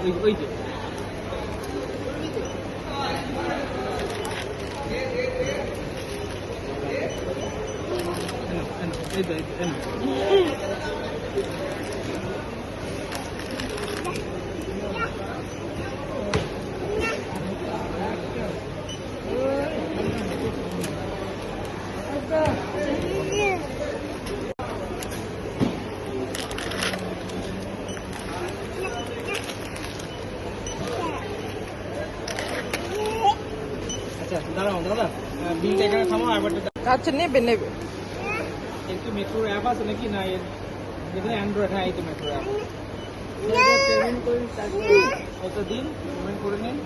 ওই যে দাঁড়াও দাদা বিলটা এখানে থামো আর আচ্ছা নেবে নেবে একটু মেট্রোর অ্যাপ আছে নাকি না যেখানে অ্যান্ড্রয়েড হ্যাঁ এই তো মেট্রো অ্যাপ পেমেন্ট করে কত দিন পেমেন্ট করে নিন